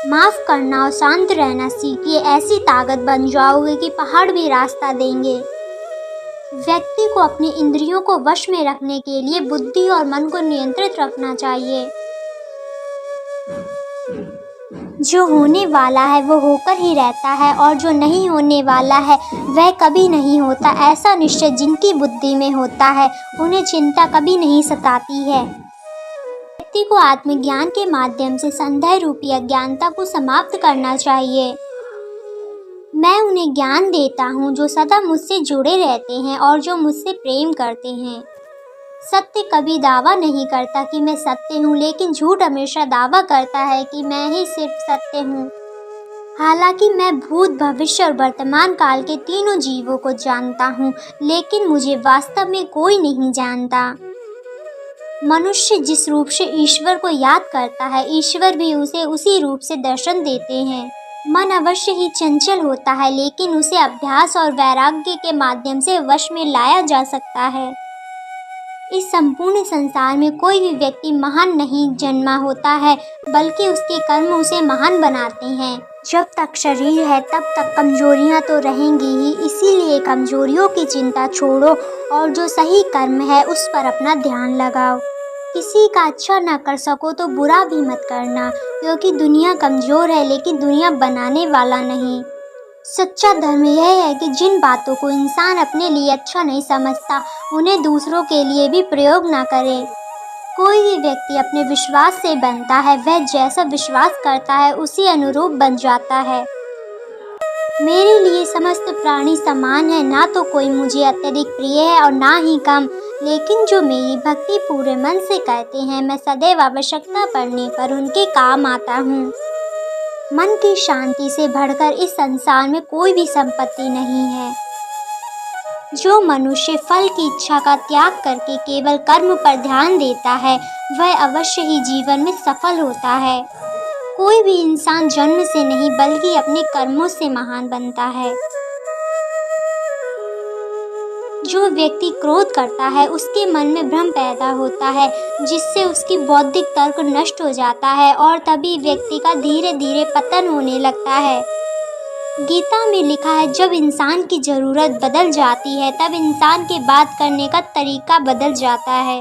माफ़ करना और शांत रहना सीखिए, ऐसी ताकत बन जाओगे कि पहाड़ भी रास्ता देंगे। व्यक्ति को अपनी इंद्रियों को वश में रखने के लिए बुद्धि और मन को नियंत्रित रखना चाहिए। जो होने वाला है वो होकर ही रहता है और जो नहीं होने वाला है वह कभी नहीं होता। ऐसा निश्चय जिनकी बुद्धि में होता है उन्हें चिंता कभी नहीं सताती है। व्यक्ति को आत्मज्ञान के माध्यम से संदेह रूपी अज्ञानता को समाप्त करना चाहिए। मैं उन्हें ज्ञान देता हूँ जो सदा मुझसे जुड़े रहते हैं और जो मुझसे प्रेम करते हैं। सत्य कभी दावा नहीं करता कि मैं सत्य हूँ, लेकिन झूठ हमेशा दावा करता है कि मैं ही सिर्फ सत्य हूँ। हालांकि मैं भूत, भविष्य और वर्तमान काल के तीनों जीवों को जानता हूँ, लेकिन मुझे वास्तव में कोई नहीं जानता। मनुष्य जिस रूप से ईश्वर को याद करता है, ईश्वर भी उसे उसी रूप से दर्शन देते हैं। मन अवश्य ही चंचल होता है, लेकिन उसे अभ्यास और वैराग्य के माध्यम से वश में लाया जा सकता है। इस संपूर्ण संसार में कोई भी व्यक्ति महान नहीं जन्मा होता है, बल्कि उसके कर्म उसे महान बनाते हैं। जब तक शरीर है तब तक कमजोरियां तो रहेंगी ही, इसीलिए कमजोरियों की चिंता छोड़ो और जो सही कर्म है उस पर अपना ध्यान लगाओ। किसी का अच्छा न कर सको तो बुरा भी मत करना, क्योंकि दुनिया कमजोर है लेकिन दुनिया बनाने वाला नहीं। सच्चा धर्म यह है कि जिन बातों को इंसान अपने लिए अच्छा नहीं समझता उन्हें दूसरों के लिए भी प्रयोग ना करे। कोई भी व्यक्ति अपने विश्वास से बनता है, वह जैसा विश्वास करता है उसी अनुरूप बन जाता है। मेरे लिए समस्त प्राणी समान है, ना तो कोई मुझे अत्यधिक प्रिय है और ना ही कम, लेकिन जो मेरी भक्ति पूरे मन से करते हैं मैं सदैव आवश्यकता पड़ने पर उनके काम आता हूँ। मन की शांति से बढ़कर इस संसार में कोई भी संपत्ति नहीं है। जो मनुष्य फल की इच्छा का त्याग करके केवल कर्म पर ध्यान देता है वह अवश्य ही जीवन में सफल होता है। कोई भी इंसान जन्म से नहीं बल्कि अपने कर्मों से महान बनता है। जो व्यक्ति क्रोध करता है उसके मन में भ्रम पैदा होता है, जिससे उसकी बौद्धिक तर्क नष्ट हो जाता है और तभी व्यक्ति का धीरे धीरे पतन होने लगता है। गीता में लिखा है, जब इंसान की ज़रूरत बदल जाती है तब इंसान के बात करने का तरीका बदल जाता है।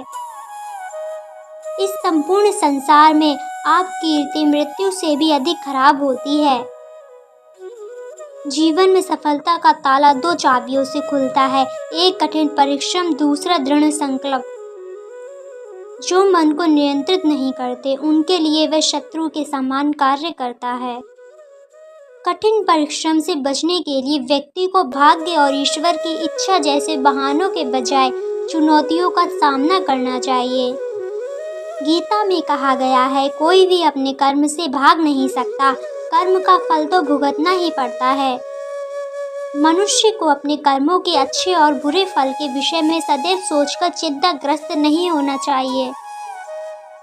इस संपूर्ण संसार में आपकी कीर्ति मृत्यु से भी अधिक खराब होती है। जीवन में सफलता का ताला दो चाबियों से खुलता है, एक कठिन परिश्रम, दूसरा दृढ़ संकल्प। जो मन को नियंत्रित नहीं करते उनके लिए वह शत्रु के समान कार्य करता है। कठिन परिश्रम से बचने के लिए व्यक्ति को भाग्य और ईश्वर की इच्छा जैसे बहानों के बजाय चुनौतियों का सामना करना चाहिए। गीता में कहा गया है, कोई भी अपने कर्म से भाग नहीं सकता, कर्म का फल तो भुगतना ही पड़ता है। मनुष्य को अपने कर्मों के अच्छे और बुरे फल के विषय में सदैव सोचकर चिंताग्रस्त नहीं होना चाहिए।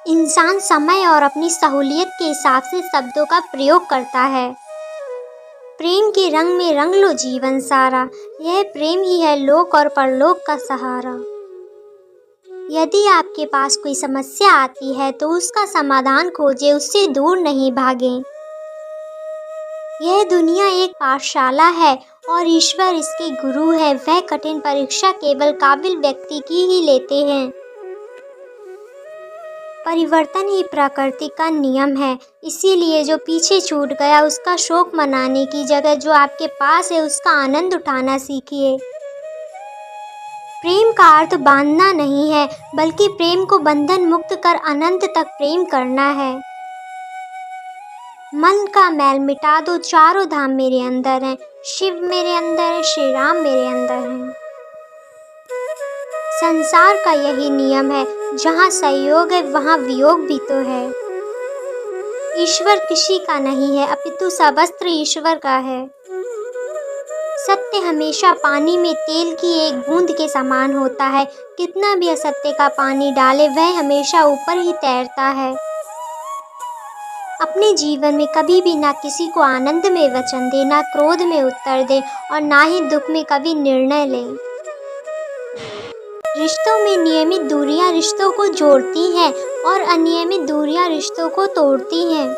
इंसान समय और अपनी सहूलियत के हिसाब से शब्दों का प्रयोग करता है। प्रेम के रंग में रंग लो जीवन सारा, यह प्रेम ही है लोक और परलोक का सहारा। यदि आपके पास कोई समस्या आती है तो उसका समाधान खोजें, उससे दूर नहीं भागें। यह दुनिया एक पाठशाला है और ईश्वर इसके गुरु है। वह कठिन परीक्षा केवल काबिल व्यक्ति की ही लेते हैं। परिवर्तन ही प्रकृति का नियम है, इसीलिए जो पीछे छूट गया उसका शोक मनाने की जगह जो आपके पास है उसका आनंद उठाना सीखिए। प्रेम का अर्थ बांधना नहीं है, बल्कि प्रेम को बंधन मुक्त कर अनंत तक प्रेम करना है। मन का मैल मिटा दो, चारों धाम मेरे अंदर हैं, शिव मेरे अंदर है, श्री राम मेरे अंदर हैं। संसार का यही नियम है, जहाँ सहयोग है वहाँ वियोग भी तो है। ईश्वर किसी का नहीं है, अपितु सर्वस्त्र ईश्वर का है। सत्य हमेशा पानी में तेल की एक बूंद के समान होता है, कितना भी असत्य का पानी डाले वह हमेशा ऊपर ही तैरता है। अपने जीवन में कभी भी ना किसी को आनंद में वचन दे, ना क्रोध में उत्तर दे और ना ही दुख में कभी निर्णय ले। रिश्तों में नियमित दूरियां रिश्तों को जोड़ती हैं और अनियमित दूरियां रिश्तों को तोड़ती हैं।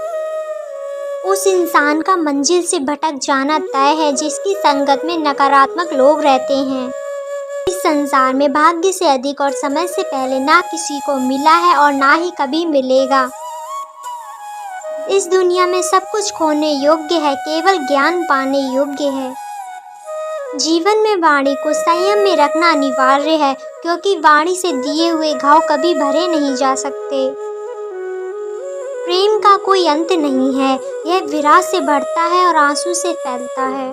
उस इंसान का मंजिल से भटक जाना तय है जिसकी संगत में नकारात्मक लोग रहते हैं। इस संसार में भाग्य से अधिक और समय से पहले ना किसी को मिला है और ना ही कभी मिलेगा। इस दुनिया में सब कुछ खोने योग्य है, केवल ज्ञान पाने योग्य है। जीवन में वाणी को संयम में रखना अनिवार्य है, क्योंकि वाणी से दिए हुए घाव कभी भरे नहीं जा सकते। प्रेम का कोई अंत नहीं है, यह विरह से बढ़ता है और आंसू से फैलता है।